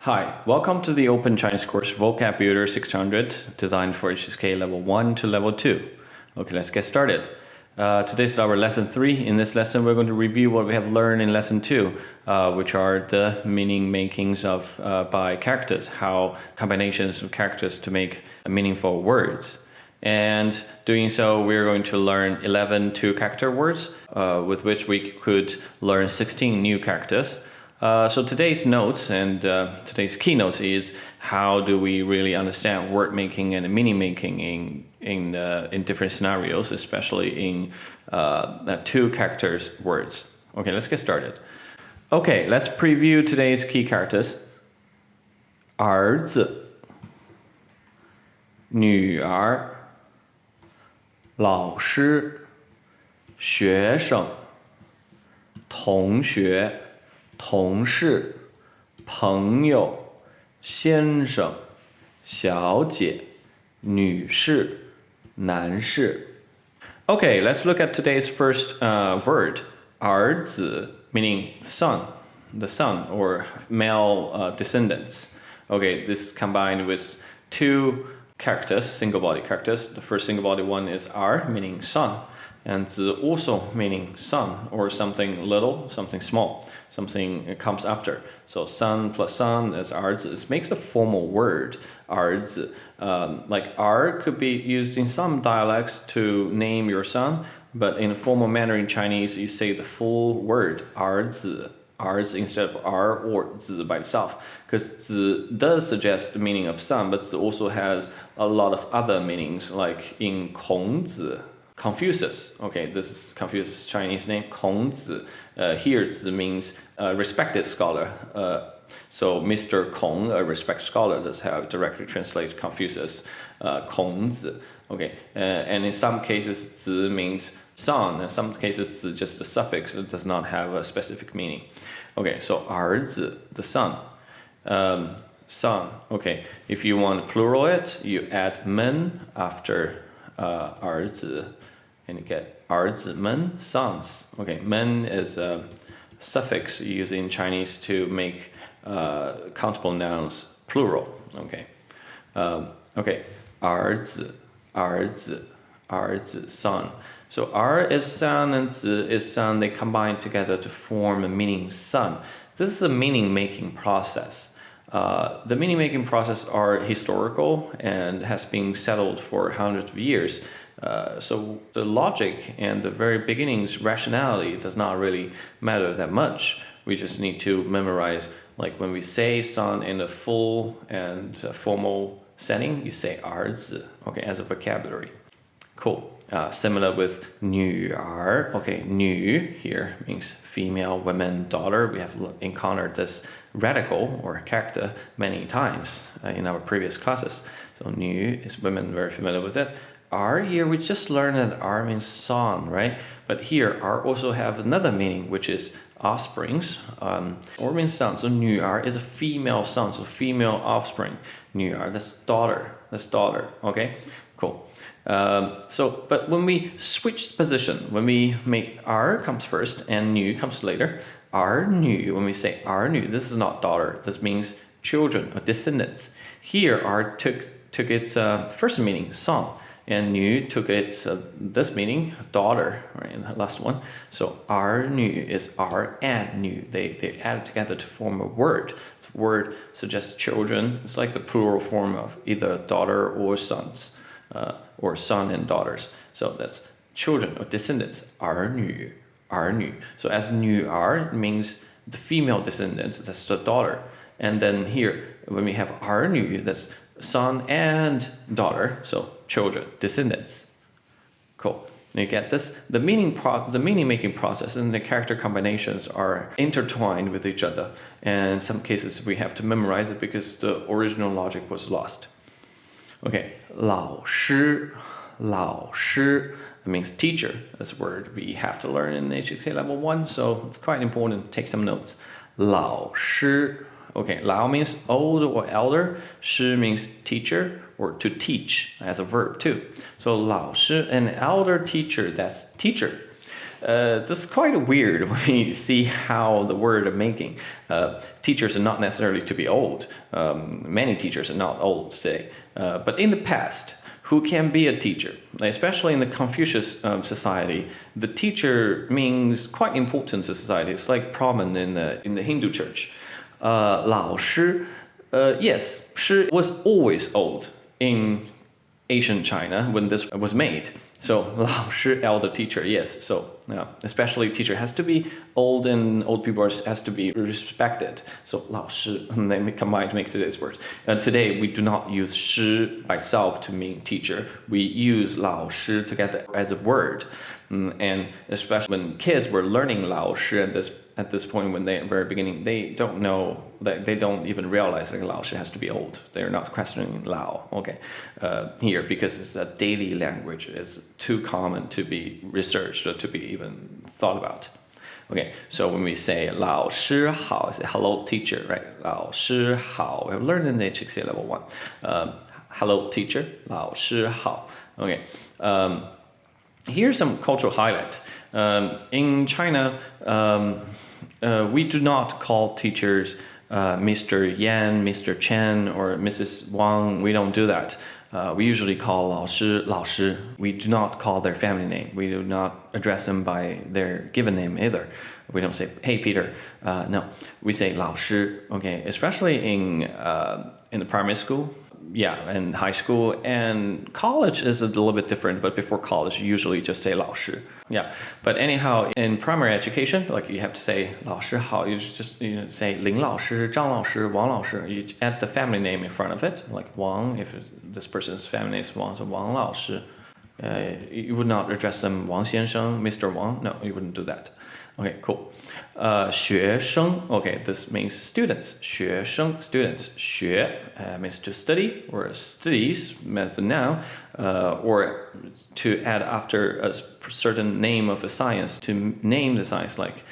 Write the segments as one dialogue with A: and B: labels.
A: Hi, welcome to the Open Chinese course Vocab Builder 600, designed for HSK Level 1 to Level 2. Okay, let's get started. Today's our lesson 3. In this lesson, we're going to review what we have learned in lesson 2, which are the meaning makings of by characters, how combinations of characters to make meaningful words. And doing so, we're going to learn 11 two-character words, with which we could learn 16 new characters. So today's notes and today's keynotes is how do we really understand word making and meaning making in different scenarios, especially in two characters words. Okay, let's get started. Okay, let's preview today's key characters. 儿子 女儿 老师 学生 同学 同事 朋友 先生 小姐 女士 男士 Okay, let's look at today's first word, 儿子, meaning son, the son or male descendants. Okay, this is combined with two characters, single body characters. The first single body one is 儿, meaning son, and 子 also meaning son or something little, something small, something comes after. So son plus son is 儿子. It makes a formal word, 儿子. Like 儿 could be used in some dialects to name your son, but in a formal manner in Chinese, you say the full word, 儿子. 儿子 instead of 儿 or 子 by itself, because 子 does suggest the meaning of son, but 子 also has a lot of other meanings, like in 孔子, Confucius. Okay, this is Confucius' Chinese name, 孔子. Here, 子 means respected scholar. So Mr. Kong, a respected scholar, does have directly translated Confucius, 孔子. Okay, and in some cases, 子 means son. In some cases, 子 just a suffix. It does not have a specific meaning. Okay, so 儿子, the son. Son. Okay, if you want to plural it, you add 们 after 儿子, and you get 儿子们, sons. Okay, 们 is a suffix used in Chinese to make countable nouns plural. Okay, okay, 儿子, 儿子, 儿子, son. So 儿 is son and 子 is son. They combine together to form a meaning son. This is a meaning making process. The meaning making process are historical and has been settled for hundreds of years. So the logic and the very beginning's rationality does not really matter that much. We just need to memorize, like when we say son in a full and formal setting, you say 儿子, okay, as a vocabulary. Cool. Similar with 女儿. Okay, 女 here means female, woman, daughter. We have encountered this radical or character many times in our previous classes. So 女 is women, very familiar with it. 儿 here, we just learned that 儿 means son, right? But here, 儿 also have another meaning, which is offsprings, or means son. So 女儿 is a female son, so female offspring. 女儿, that's daughter, okay? Cool. But when we switch position, when we make 儿 comes first and 女 comes later, 儿女, when we say 儿女, this is not daughter, this means children or descendants. Here, 儿 took its first meaning, son, and 女 took its this meaning, daughter, right, the last one. So 儿女 is 儿 and 女. They added together to form a word. This word suggests children. It's like the plural form of either daughter or sons. Or son and daughters. So that's children or descendants, 儿女, 儿女. So as 女儿means the female descendants, that's the daughter. And then here, when we have 儿女, that's son and daughter, so children, descendants. Cool. You get this? The meaning making process and the character combinations are intertwined with each other. And in some cases, we have to memorize it because the original logic was lost. Okay, 老师, 老师 means teacher. That's a word we have to learn in HSK Level 1, so it's quite important to take some notes. 老师. Okay, 老 means old or elder. 师 means teacher or to teach as a verb too. So 老师, an elder teacher, that's teacher. this is quite weird when we see how the word making. Teachers are not necessarily to be old. Many teachers are not old today. But in the past, who can be a teacher? Especially in the Confucius society, the teacher means quite important to society. It's like prominent in the Hindu church. 老师, yes, 师 was always old in ancient China when this was made. So 老师, elder teacher, yes. So especially teacher has to be old, and old people has to be respected. So 老师, and then we combine to make today's word. Today we do not use 师 by itself to mean teacher. We use 老师together as a word. And especially when kids were learning 老师at this point, when they at the very beginning, they don't know, that they don't even realize that 老师has to be old. They're not questioning 老, okay, here, because it's a daily language. It's too common to be researched or to be even thought about. Okay, so when we say 老师好, it's a hello teacher, right? 老师好, we have learned in the HSK Level 1. Hello teacher, 老师好. Okay. Here's some cultural highlight. In China, we do not call teachers Mr. Yan, Mr. Chen, or Mrs. Wang. We don't do that. We usually call 老师, 老师. We do not call their family name. We do not address them by their given name either. We don't say, hey, Peter. No, we say 老师. Okay, especially in the primary school. Yeah, and high school and college is a little bit different, but before college, you usually just say 老师. Yeah, but anyhow, in primary education, like you have to say 老师好, you just say 林老师, 张老师, 王老师. You add the family name in front of it, like Wang, if this person's family name is Wang, so 王老师. You would not address them 王先生, Mr. Wang. No, you wouldn't do that. Okay, cool. 学生, okay, this means students. 学生, students. 学 means to study, or studies, meant the noun, or to add after a certain name of a science, to name the science, like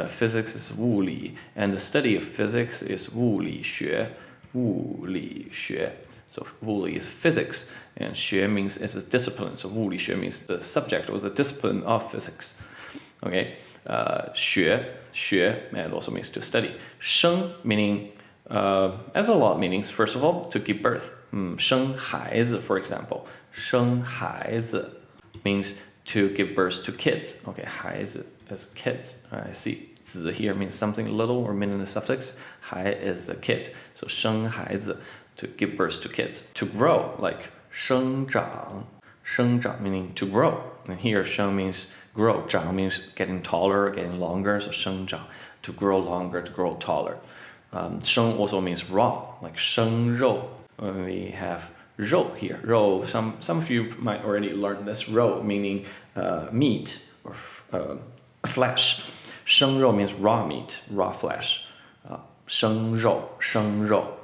A: physics is 物理, and the study of physics is 物理学. 物理学. So 物理 is physics, and 学 means it's a discipline. So 物理学 means the subject or the discipline of physics. Okay, 学 and also means to study. 生 meaning has a lot of meanings. First of all, to give birth. 生孩子, for example. 生孩子 means to give birth to kids. Okay, 孩子 is kids. I see 子 here means something little or meaning the suffix. 孩 is a kid. So 生孩子, to give birth to kids. To grow, like 生长. 生长 meaning to grow. And here 生 means grow. 长 means getting taller, getting longer. So 生长, to grow longer, to grow taller. 生 also means raw, like 生肉. We have 肉 here. 肉, some of you might already learn this. 肉 meaning meat or flesh. 生肉 means raw meat, raw flesh. 生肉,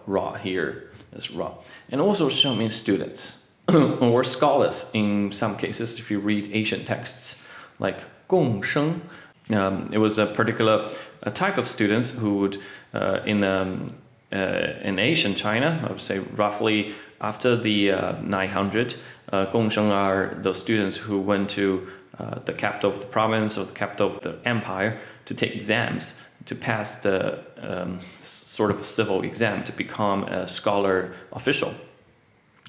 A: raw here is raw. And also 生 means students or scholars in some cases if you read Asian texts, like 贡生. It was a particular type of students who would in Asian China, I would say roughly after the 900, 贡生 are those students who went to the capital of the province or the capital of the empire to take exams, to pass the sort of civil exam to become a scholar official.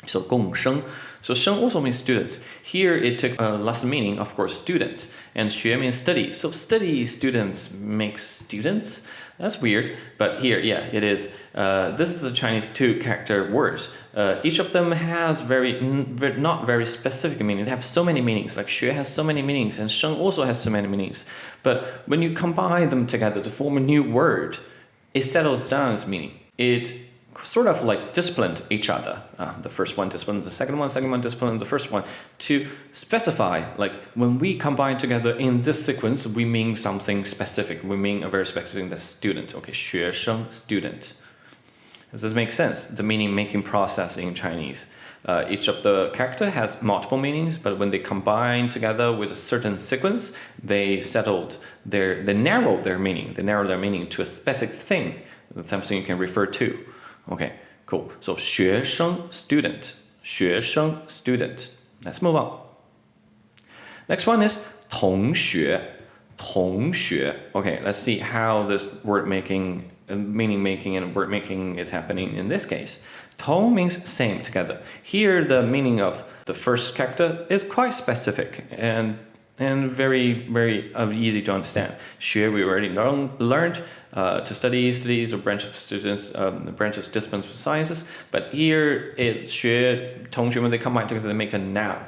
A: So 贡生. So 生 also means students. Here it took less meaning, of course, student. And 学 means study. So study students make students. That's weird, but here, yeah, it is. This is a Chinese two-character words. Each of them has not very specific meaning. They have so many meanings. Like 学 has so many meanings, and 生 also has so many meanings. But when you combine them together to form a new word, it settles down its meaning. It sort of like disciplined each other. The first one disciplined the second one disciplined the first one, to specify, like, when we combine together in this sequence, we mean something specific. We mean a very specific thing, that's student. Okay, 学生, student. Does this make sense? The meaning-making process in Chinese. Each of the character has multiple meanings, but when they combine together with a certain sequence, they narrow their meaning. They narrow their meaning to a specific thing, something you can refer to. Okay, cool. So 学生, student. 学生, student. Let's move on. Next one is 同学.同学. Okay, let's see how this word making, meaning making and word making is happening in this case. 同 means same together. Here the meaning of the first character is quite specific and very, very easy to understand. 学 we already learned to study studies or branch of students, branch of disciplines of sciences. But here it's 学 同学 when they combine together they make a noun.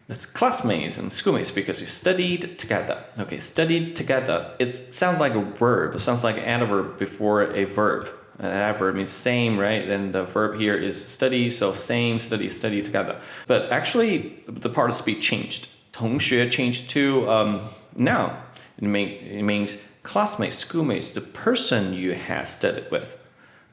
A: It's classmates and schoolmates because you studied together. Okay, studied together. It sounds like a verb. It sounds like an adverb before a verb. An adverb means same, right? And the verb here is study, so same, study, study together. But actually, the part of speech changed. 同学 changed to noun. It means classmates, schoolmates, the person you have studied with.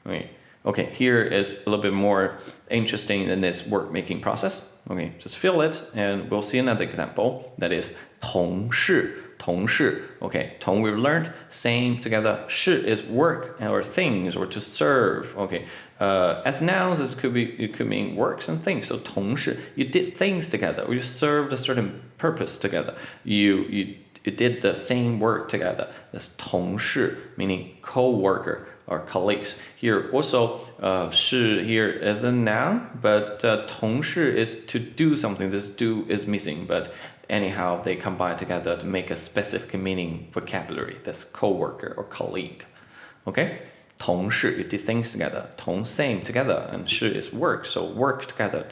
A: Okay, here is a little bit more interesting in this word-making process. Okay, just feel it, and we'll see another example. That is 同事. 同事. Okay, 同 we've learned, same together. 事 is work or things or to serve. Okay, as nouns, it could mean works and things. So 同事, you did things together, or you served a certain purpose together. You did the same work together. That's 同事, meaning co-worker or colleagues. Here also, 是 here is a noun, but 同事 is to do something. This do is missing, but anyhow, they combine together to make a specific meaning vocabulary. That's co-worker or colleague. Okay? 同事, you did things together. 同 same together, and 事 is work. So work together,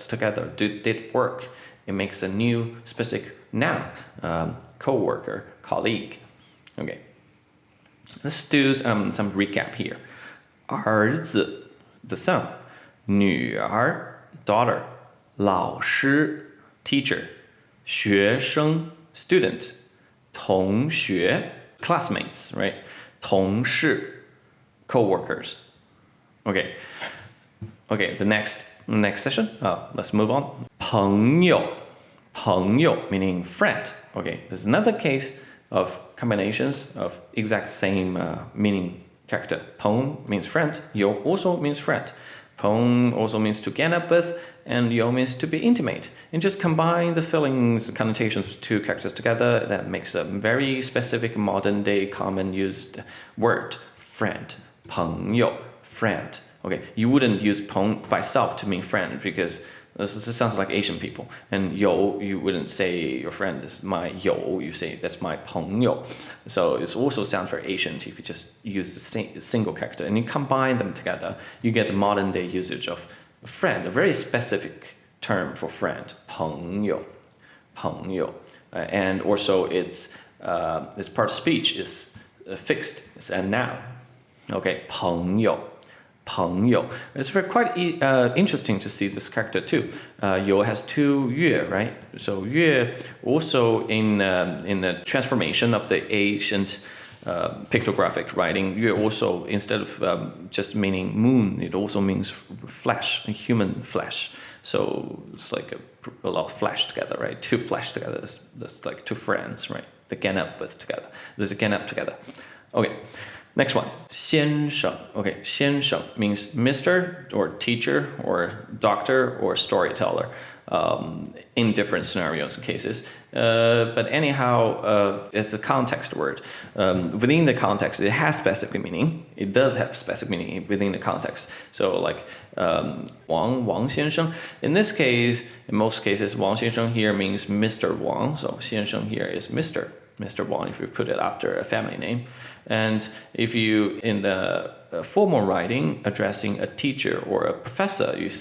A: did work. It makes a new specific noun, co-worker, colleague. Okay. Let's do some recap here. 儿子, the son. 女儿, daughter. 老师, teacher. 学生, student. 同学, classmates, right? 同事, co-workers. Okay, the next session, let's move on. 朋友, 朋友 meaning friend. Okay, there's another case of combinations of exact same meaning character. 朋 means friend, 友 also means friend. 朋 also means to get up with, and 友 means to be intimate. And just combine the feelings and connotations of two characters together, that makes a very specific modern day common used word. Friend, 朋友, friend. Okay, you wouldn't use 朋 by itself to mean friend because this sounds like Asian people. And 友, you wouldn't say your friend is my 友, you say that's my 朋友. So it also sounds very Asian if you just use the single character and you combine them together, you get the modern day usage of friend, a very specific term for friend, 朋友, 朋友. And also its part of speech is fixed, it's a noun. Okay, 朋友. 朋友. It's quite interesting to see this character too. 友 has two 月, right? So 月 also in the transformation of the ancient pictographic writing, 月 also instead of just meaning moon, it also means flesh, human flesh. So it's like a lot of flesh together, right? Two flesh together. That's like two friends, right? They get up with together. There's a get up together. Okay. Next one, 先生. Okay, 先生 means Mr. or teacher or doctor or storyteller in different scenarios and cases. But anyhow, it's a context word. Within the context, it has specific meaning. It does have specific meaning within the context. So like Wang 先生. In this case, in most cases, Wang 先生 here means Mr. Wang. So 先生 here is Mr. Wang if you put it after a family name. And if you, in the formal writing, addressing a teacher or a professor, you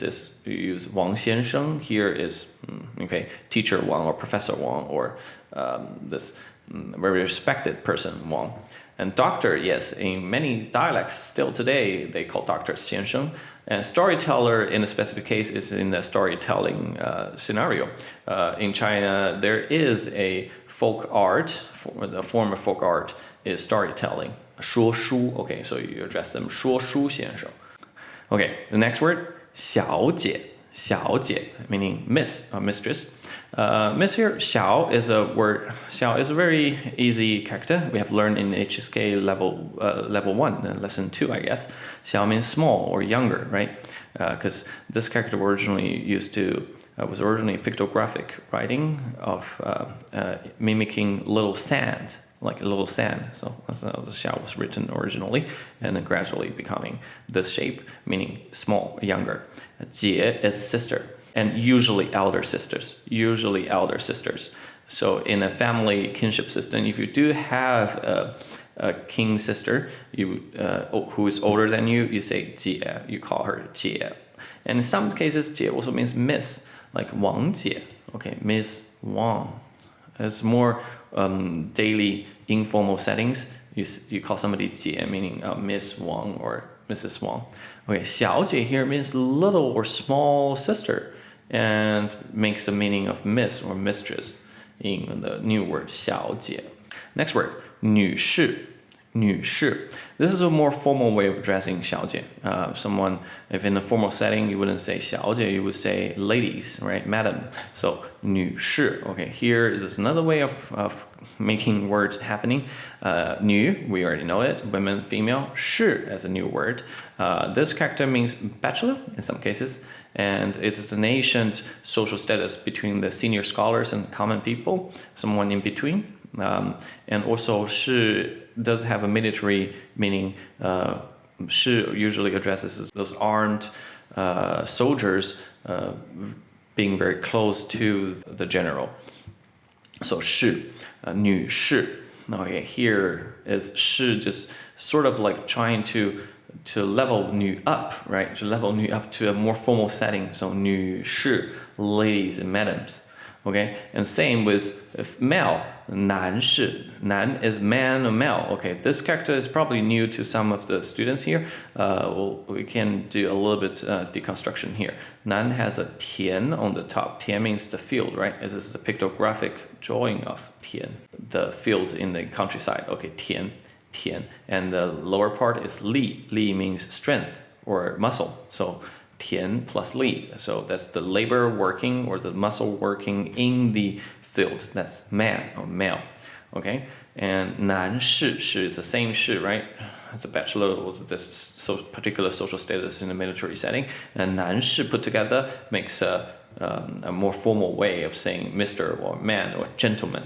A: use Wang 先生. Here is, teacher Wang or professor Wang or this very respected person Wang. And doctor, yes, in many dialects still today, they call doctor 先生. And storyteller in a specific case is in the storytelling scenario. In China, there is a folk art, the form of folk art is storytelling. 说书, okay, so you address them 说书先生. Okay, the next word, 小姐. 小姐, meaning miss or mistress. Miss here, 小 is a word. 小 is a very easy character. We have learned in HSK level 1, lesson 2, I guess. 小 means small or younger, right? Because this character was originally pictographic writing of mimicking little sand, like a little sand. So that's how the xiao was written originally, and then gradually becoming this shape, meaning small, younger. 姐 is sister, and usually elder sisters. So in a family kinship system, if you do have a kin sister who is older than you, you say 姐, you call her 姐. And in some cases, 姐 also means miss, like 王姐, okay, Miss Wang. It's more daily informal settings. You call somebody 姐, meaning Miss Wang or Mrs. Wang. Okay, 小姐 here means little or small sister, and makes the meaning of miss or mistress in the new word 小姐. Next word, 女士. This is a more formal way of addressing 小姐. Someone, if in a formal setting, you wouldn't say 小姐, you would say ladies, right? Madam. So 女士. Okay, here is another way of making words happening. 女, we already know it. Women, female. 士 as a new word. This character means bachelor in some cases, and it's an ancient social status between the senior scholars and common people, someone in between. And also 士 does have a military meaning. 士 usually addresses those armed soldiers being very close to the general. So 士, 女士. Okay, here is 士 just sort of like trying to level 女 up, right? To level 女 up to a more formal setting. So 女士, ladies and madams. Okay, and same with male, 男士. Nan is man or male. Okay, this character is probably new to some of the students here. We can do a little bit deconstruction here. Nan has a tian on the top. Tian means the field, right? This is the pictographic drawing of tian, the fields in the countryside. Okay, tian. And the lower part is li. Li means strength or muscle. So tian plus li. So that's the labor working or the muscle working in the field. That's man or male. Okay? And 男士, shi is the same shi, right? It's a bachelor with this particular social status in a military setting. And 男士 put together makes a more formal way of saying Mr. or man or gentleman.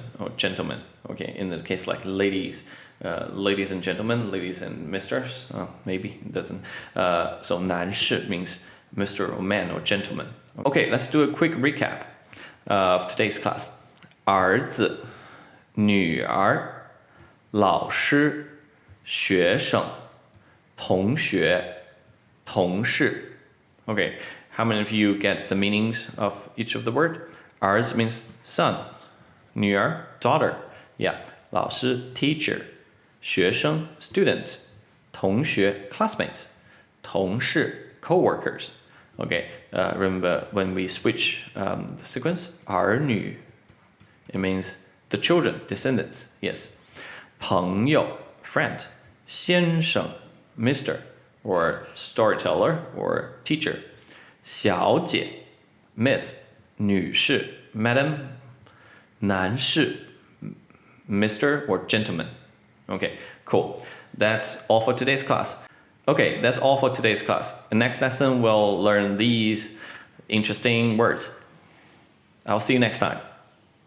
A: Okay? In the case like ladies. Ladies and gentlemen, ladies and misters. Maybe it doesn't. So 男士 means Mr. or man or gentleman. Okay, let's do a quick recap of today's class. 儿子, 女儿, 老师, 学生, 同学, 同事. Okay, how many of you get the meanings of each of the word? 儿子 means son. 女儿, daughter. Yeah. 老师, teacher. 学生, students. 同学, classmates. 同事, co-workers. Okay, remember when we switch the sequence, 儿女, it means the children, descendants, yes. 朋友, friend. 先生, Mr. or storyteller or teacher. 小姐, Miss. 女士, Madam. 男士, Mr. or gentleman. Okay, cool. That's all for today's class. Okay, that's all for today's class. The next lesson we'll learn these interesting words. I'll see you next time.